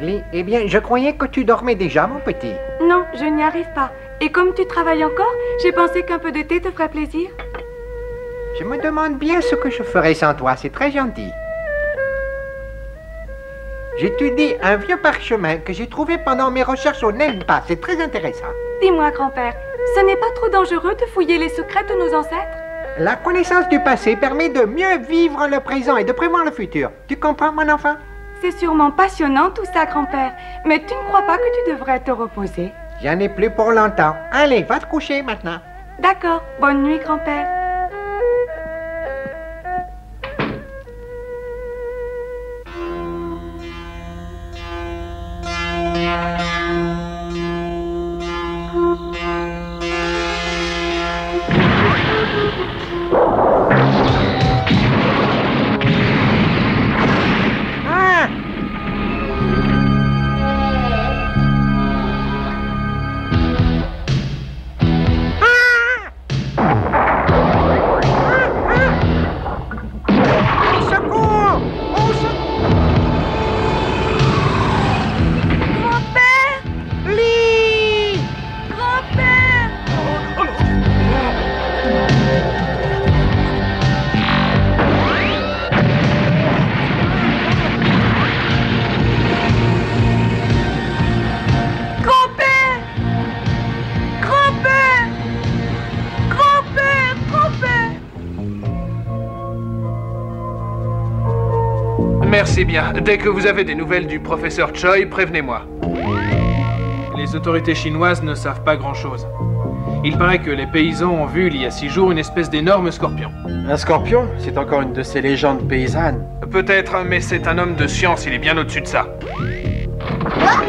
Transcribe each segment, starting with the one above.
Lee, eh bien, je croyais que tu dormais déjà, mon petit. Non, je n'y arrive pas. Et comme tu travailles encore, j'ai pensé qu'un peu de thé te ferait plaisir. Je me demande bien ce que je ferais sans toi, c'est très gentil. J'étudie un vieux parchemin que j'ai trouvé pendant mes recherches au NEMPA, c'est très intéressant. Dis-moi, grand-père, ce n'est pas trop dangereux de fouiller les secrets de nos ancêtres? La connaissance du passé permet de mieux vivre le présent et de prévoir le futur. Tu comprends, mon enfant? C'est sûrement passionnant tout ça, grand-père. Mais tu ne crois pas que tu devrais te reposer? J'en ai plus pour longtemps. Allez, va te coucher maintenant. D'accord. Bonne nuit, grand-père. Merci bien. Dès que vous avez des nouvelles du professeur Choi, prévenez-moi. Les autorités chinoises ne savent pas grand-chose. Il paraît que les paysans ont vu il y a 6 jours une espèce d'énorme scorpion. Un scorpion? C'est encore une de ces légendes paysannes. Peut-être, mais c'est un homme de science, il est bien au-dessus de ça. Ah,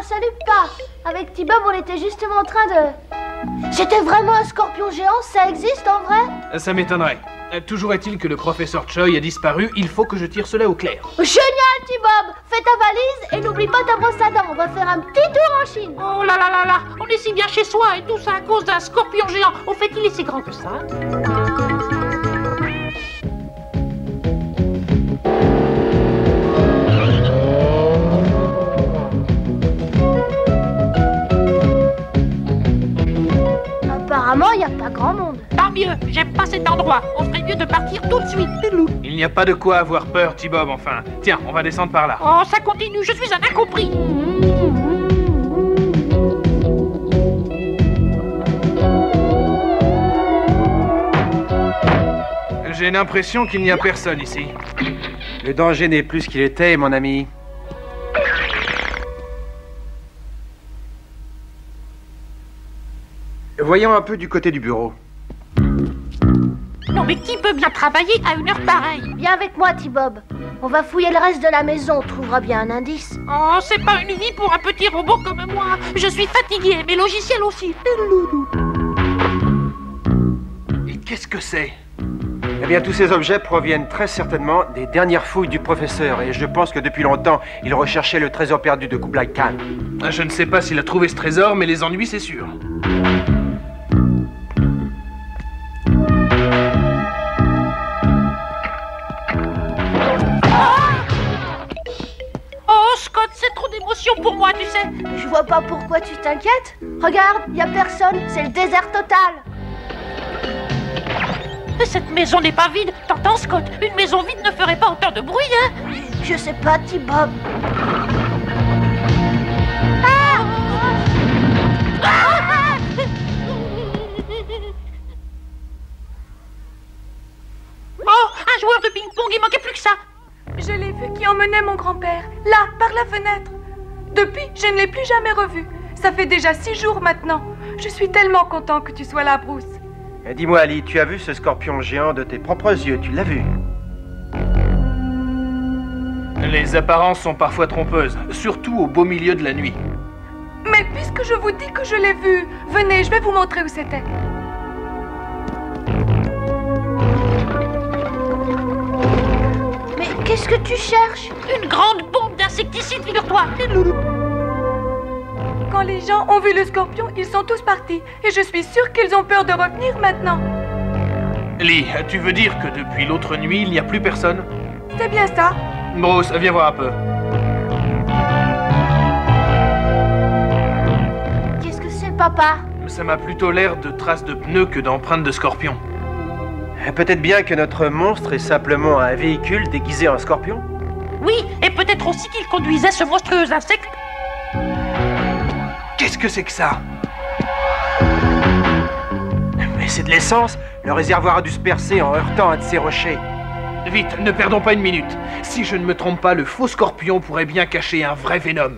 salut pas. Avec T-Bob, on était justement en train de... C'était vraiment un scorpion géant? Ça existe en vrai? Ça m'étonnerait. Toujours est-il que le professeur Choi a disparu, il faut que je tire cela au clair. Génial, T-Bob! Fais ta valise et n'oublie pas ta brosse à dents. On va faire un petit tour en Chine. Oh là là là là! On est si bien chez soi et tout ça à cause d'un scorpion géant. Au fait, il est si grand que ça. Apparemment, il n'y a pas grand monde. Tant mieux, j'aime pas cet endroit. On ferait mieux de partir tout de suite. Il n'y a pas de quoi avoir peur, T-Bob, enfin. Tiens, on va descendre par là. Oh, ça continue, je suis un incompris. J'ai l'impression qu'il n'y a personne ici. Le danger n'est plus ce qu'il était, mon ami. Voyons un peu du côté du bureau. Non mais qui peut bien travailler à une heure pareille? Viens avec moi, T-Bob. On va fouiller le reste de la maison. On trouvera bien un indice. Oh, c'est pas une vie pour un petit robot comme moi. Je suis fatigué, mes logiciels aussi. Et qu'est-ce que c'est? Eh bien, tous ces objets proviennent très certainement des dernières fouilles du professeur. Et je pense que depuis longtemps, il recherchait le trésor perdu de Kublai Khan. Je ne sais pas s'il a trouvé ce trésor, mais les ennuis, c'est sûr. Oh, Scott, c'est trop d'émotion pour moi, tu sais. Je vois pas pourquoi tu t'inquiètes. Regarde, y a personne. C'est le désert total. Mais cette maison n'est pas vide. T'entends, Scott? Une maison vide ne ferait pas autant de bruit, hein? Je sais pas, T-Bob. Oh, un joueur de ping-pong, il manquait plus que ça. Je l'ai vu qui emmenait mon grand-père, là, par la fenêtre. Depuis, je ne l'ai plus jamais revu. Ça fait déjà 6 jours maintenant. Je suis tellement content que tu sois là, Bruce. Dis-moi, Ali, tu as vu ce scorpion géant de tes propres yeux? Tu l'as vu? Les apparences sont parfois trompeuses, surtout au beau milieu de la nuit. Mais puisque je vous dis que je l'ai vu, venez, je vais vous montrer où c'était. Mais qu'est-ce que tu cherches? Une grande bombe d'insecticide, figure-toi. Quand les gens ont vu le scorpion, ils sont tous partis. Et je suis sûre qu'ils ont peur de revenir maintenant. Lee, tu veux dire que depuis l'autre nuit, il n'y a plus personne? C'est bien ça. Bruce, viens voir un peu. papa? Ça m'a plutôt l'air de traces de pneus que d'empreintes de scorpion. Peut-être bien que notre monstre est simplement un véhicule déguisé en scorpion? Oui, et peut-être aussi qu'il conduisait ce monstrueux insecte. Qu'est-ce que c'est que ça? Mais c'est de l'essence. Le réservoir a dû se percer en heurtant un de ces rochers. Vite, ne perdons pas une minute. Si je ne me trompe pas, le faux scorpion pourrait bien cacher un vrai Venom.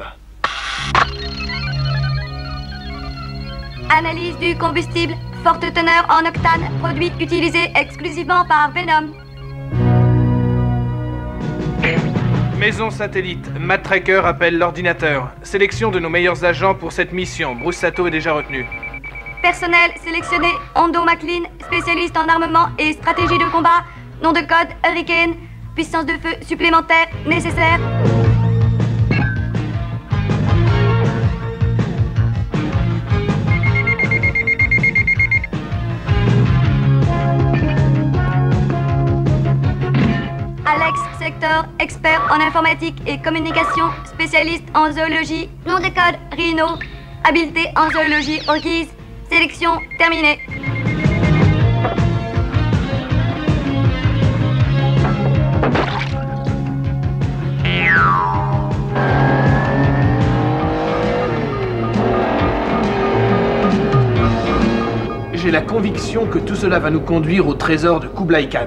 Analyse du combustible. Forte teneur en octane. Produit utilisé exclusivement par Venom. Maison satellite. Matt Tracker appelle l'ordinateur. Sélection de nos meilleurs agents pour cette mission. Bruce Sato est déjà retenu. Personnel sélectionné. Hondo McLean, spécialiste en armement et stratégie de combat. Nom de code Hurricane. Puissance de feu supplémentaire nécessaire. Alex Sector, expert en informatique et communication, spécialiste en zoologie. Nom de code Rhino. Habileté en zoologie requise. Sélection terminée. J'ai la conviction que tout cela va nous conduire au trésor de Kublai Khan.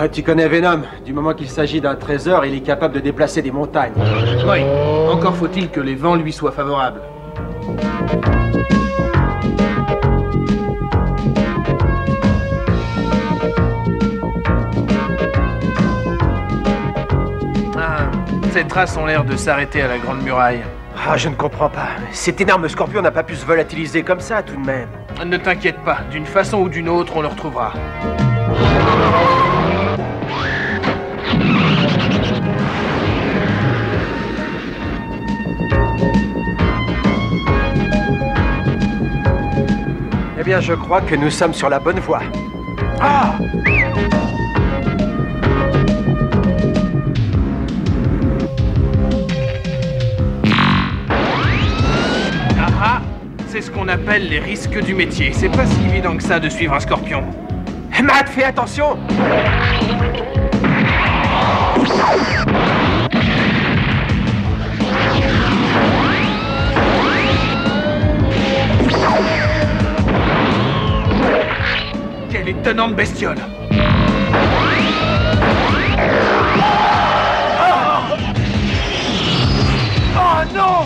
Ah, tu connais Venom. Du moment qu'il s'agit d'un trésor, il est capable de déplacer des montagnes. Oui, encore faut-il que les vents lui soient favorables. Ah, ces traces ont l'air de s'arrêter à la Grande Muraille. Ah, je ne comprends pas. Cet énorme scorpion n'a pas pu se volatiliser comme ça, tout de même. Ne t'inquiète pas, d'une façon ou d'une autre, on le retrouvera. Eh bien, je crois que nous sommes sur la bonne voie. Ah! C'est ce qu'on appelle les risques du métier. C'est pas si évident que ça de suivre un scorpion. Matt, fais attention! Quelle étonnante bestiole! Oh non!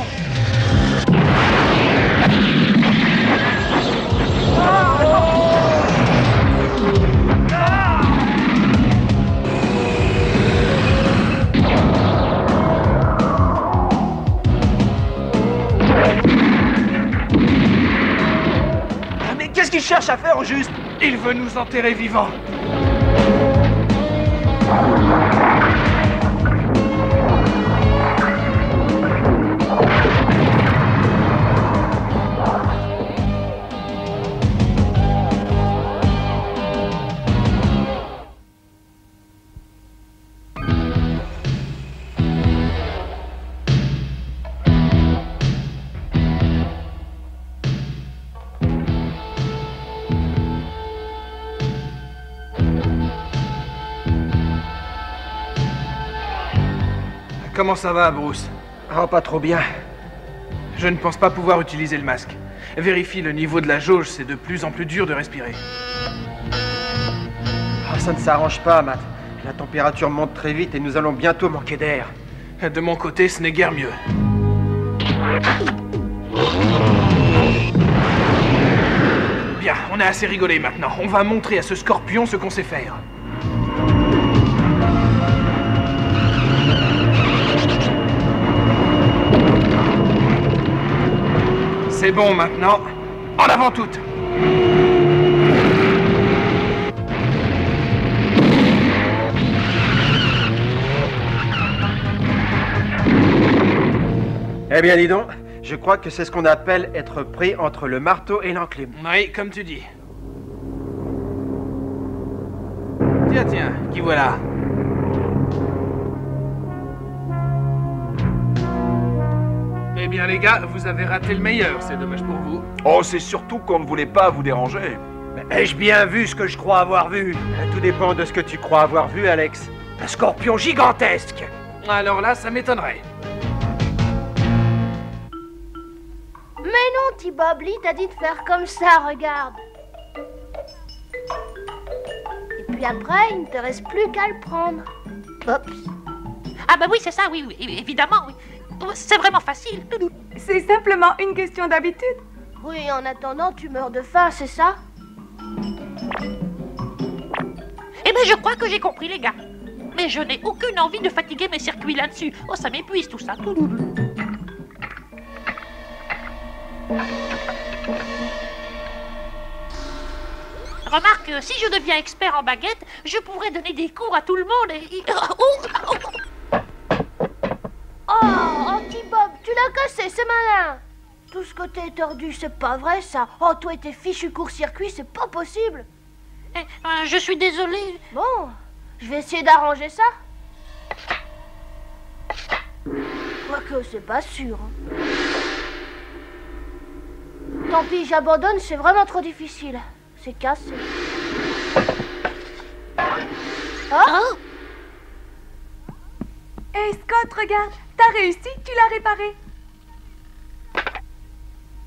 Mais qu'est-ce qu'il cherche à faire au juste? Il veut nous enterrer vivants. Comment ça va, Bruce? Oh, pas trop bien. Je ne pense pas pouvoir utiliser le masque. Vérifie le niveau de la jauge, c'est de plus en plus dur de respirer. Oh, ça ne s'arrange pas, Matt. La température monte très vite et nous allons bientôt manquer d'air. De mon côté, ce n'est guère mieux. Bien, on a assez rigolé maintenant. On va montrer à ce scorpion ce qu'on sait faire. C'est bon maintenant. En avant toutes. Eh bien, dis donc, je crois que c'est ce qu'on appelle être pris entre le marteau et l'enclume. Oui, comme tu dis. Tiens, qui voilà. bien les gars, vous avez raté le meilleur, c'est dommage pour vous. Oh, c'est surtout qu'on ne voulait pas vous déranger. Mais ai-je bien vu ce que je crois avoir vu? Tout dépend de ce que tu crois avoir vu, Alex. Un scorpion gigantesque! Alors là, ça m'étonnerait. Mais non, T-Bob, Lee t'a dit de faire comme ça, regarde. Et puis après, il ne te reste plus qu'à le prendre. Oups. Ah bah oui, c'est ça, oui, évidemment, oui. C'est vraiment facile. C'est simplement une question d'habitude. Oui, en attendant, tu meurs de faim, c'est ça? Eh ben, je crois que j'ai compris, les gars. Mais je n'ai aucune envie de fatiguer mes circuits là-dessus. Oh, ça m'épuise, tout ça. Remarque, si je deviens expert en baguette, je pourrais donner des cours à tout le monde et... Oh, T-Bob, tu l'as cassé, c'est malin. Tout ce côté tordu, c'est pas vrai, ça. Oh, toi et tes fichus court-circuit, c'est pas possible. Je suis désolée. Bon, je vais essayer d'arranger ça. Quoique, c'est pas sûr. Hein. Tant pis, j'abandonne, c'est vraiment trop difficile. C'est cassé. Oh, Hé Scott, regarde, t'as réussi, tu l'as réparé.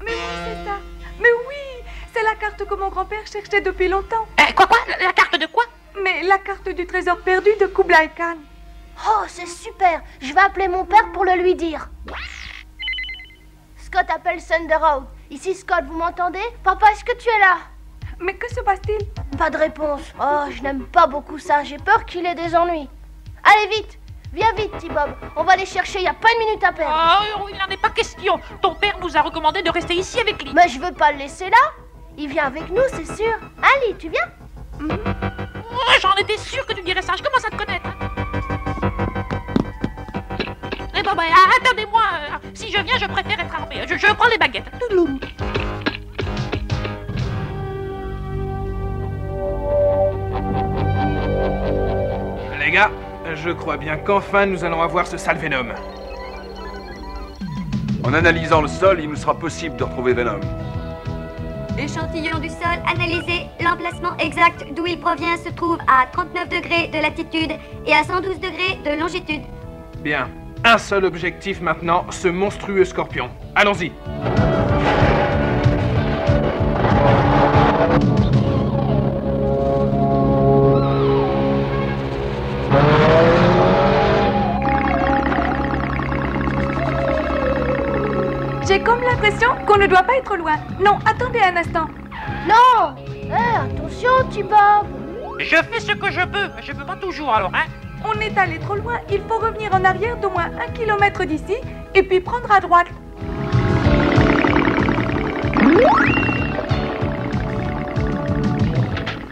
Mais oui, c'est ça. Mais oui, c'est la carte que mon grand-père cherchait depuis longtemps. quoi La carte de quoi? Mais la carte du trésor perdu de Kublai Khan. Oh, c'est super. Je vais appeler mon père pour le lui dire. Scott appelle Thunder Out. Ici, Scott, vous m'entendez? Papa, est-ce que tu es là? Mais que se passe-t-il? Pas de réponse. Oh, je n'aime pas beaucoup ça. J'ai peur qu'il ait des ennuis. Allez, vite. Viens vite, T-Bob. On va les chercher, il n'y a pas une minute à perdre. Oh, il n'en est pas question. Ton père nous a recommandé de rester ici avec lui. Mais je veux pas le laisser là. Il vient avec nous, c'est sûr. Allez, tu viens? Oh, j'en étais sûre que tu dirais ça. Je commence à te connaître. Eh ben, attendez-moi. Si je viens, je préfère être armée. Je prends les baguettes. Touloulou. Les gars, je crois bien qu'enfin nous allons avoir ce sale Venom. En analysant le sol, il nous sera possible de retrouver Venom. Échantillon du sol analysé. L'emplacement exact d'où il provient se trouve à 39 degrés de latitude et à 112 degrés de longitude. Bien. Un seul objectif maintenant, ce monstrueux scorpion. Allons-y. J'ai comme l'impression qu'on ne doit pas être loin. Non, attendez un instant. Non. Attention, T-Bob. Je fais ce que je peux. Je peux pas toujours, alors, hein. On est allé trop loin. Il faut revenir en arrière d'au moins 1 kilomètre d'ici et puis prendre à droite.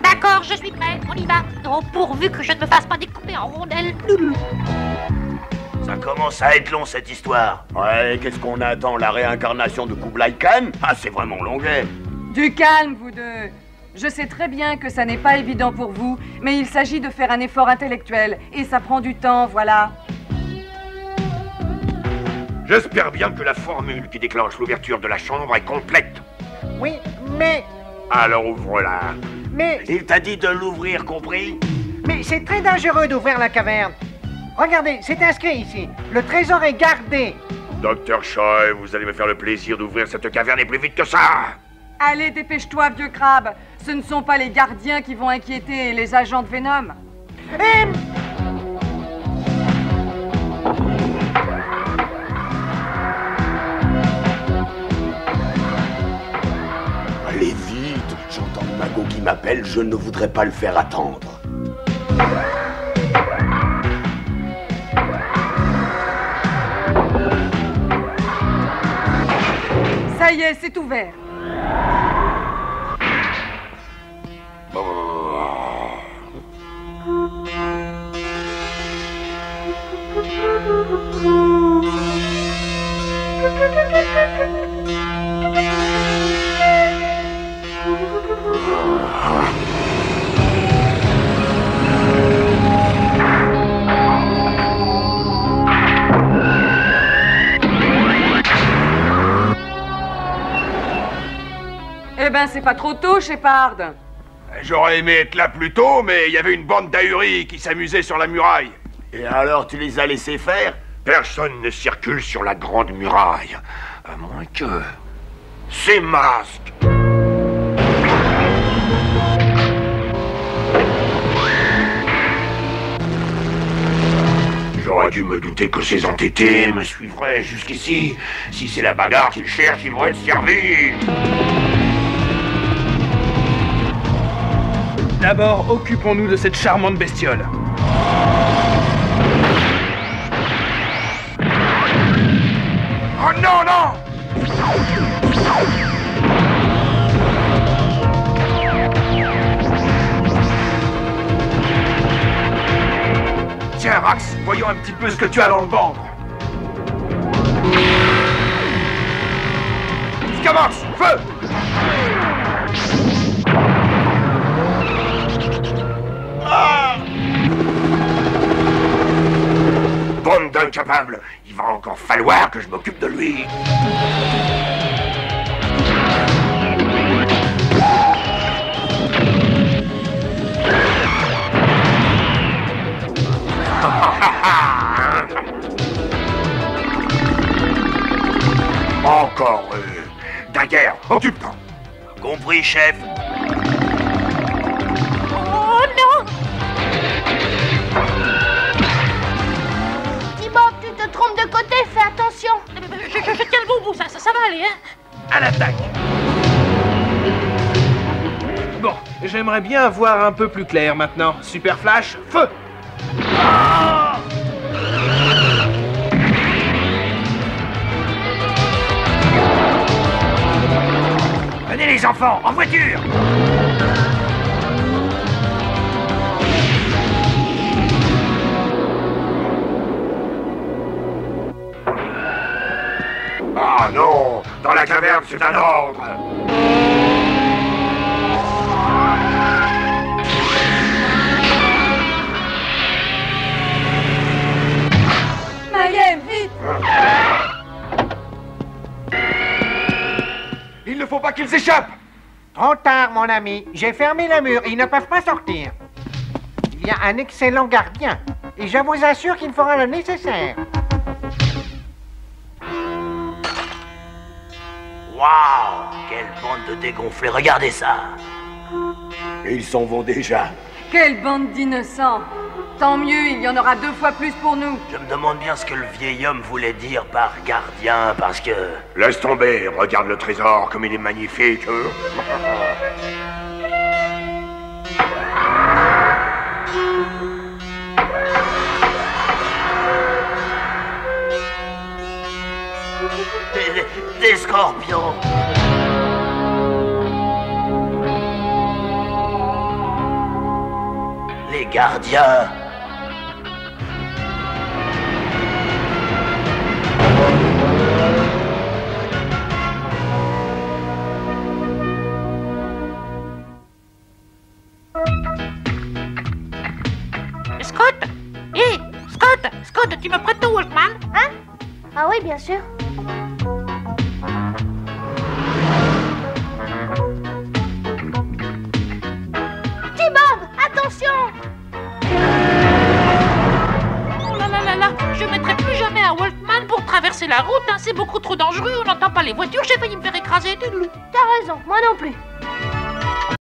D'accord, je suis prêt. On y va. Oh, pourvu que je ne me fasse pas découper en rondelles. Ça commence à être long cette histoire. Ouais, qu'est-ce qu'on attend? La réincarnation de Kublai Khan? Ah, c'est vraiment longuet. Du calme, vous deux. Je sais très bien que ça n'est pas évident pour vous, mais il s'agit de faire un effort intellectuel, et ça prend du temps, voilà. J'espère bien que la formule qui déclenche l'ouverture de la chambre est complète. Oui, mais... Alors ouvre-la. Mais... Il t'a dit de l'ouvrir, compris? Mais c'est très dangereux d'ouvrir la caverne. Regardez, c'est inscrit ici. Le trésor est gardé. Docteur Choi, vous allez me faire le plaisir d'ouvrir cette caverne et plus vite que ça. Allez, dépêche-toi, vieux crabe. Ce ne sont pas les gardiens qui vont inquiéter les agents de Venom. Allez vite, j'entends Mago qui m'appelle, je ne voudrais pas le faire attendre. Ça y est, c'est ouvert. Enfin, c'est pas trop tôt, Shepard. J'aurais aimé être là plus tôt, mais il y avait une bande d'ahuris qui s'amusait sur la muraille. Et alors, tu les as laissés faire? Personne ne circule sur la grande muraille. À moins que... Ces masques. J'aurais dû me douter que ces entêtés me suivraient jusqu'ici. Si c'est la bagarre qu'ils cherchent, ils vont être servis. D'abord, occupons-nous de cette charmante bestiole. Oh non, non! Tiens, Rax, voyons un petit peu ce que tu as dans le ventre. Scamax, feu! Ah! Bande d'incapables, il va encore falloir que je m'occupe de lui. Encore Daguerre, occupe-toi. Compris, chef. Oh non! T-Bob, tu te trompes de côté, fais attention. Je tiens le bon bout, ça va aller, hein? À l'attaque. Bon, j'aimerais bien voir un peu plus clair maintenant. Super Flash, feu! Venez les enfants, en voiture! Ah non! Dans la caverne, c'est un ordre! Mayhem, vite! Il ne faut pas qu'ils échappent! Trop tard, mon ami. J'ai fermé le mur. Ils ne peuvent pas sortir. Il y a un excellent gardien. Et je vous assure qu'il fera le nécessaire. Waouh! Quelle bande de dégonflés, regardez ça! Et ils s'en vont déjà. Quelle bande d'innocents! Tant mieux, il y en aura 2 fois plus pour nous. Je me demande bien ce que le vieil homme voulait dire par gardien, parce que... Laisse tomber, regarde le trésor comme il est magnifique. Des scorpions! Les gardiens! Scott! Hé! Scott, tu me prêtes ton Walkman? Hein? Ah oui, bien sûr. T-Bob, attention! Oh là, je mettrai plus jamais un Walkman pour traverser la route, hein. C'est beaucoup trop dangereux, on n'entend pas les voitures, j'ai failli me faire écraser. T'as raison, moi non plus.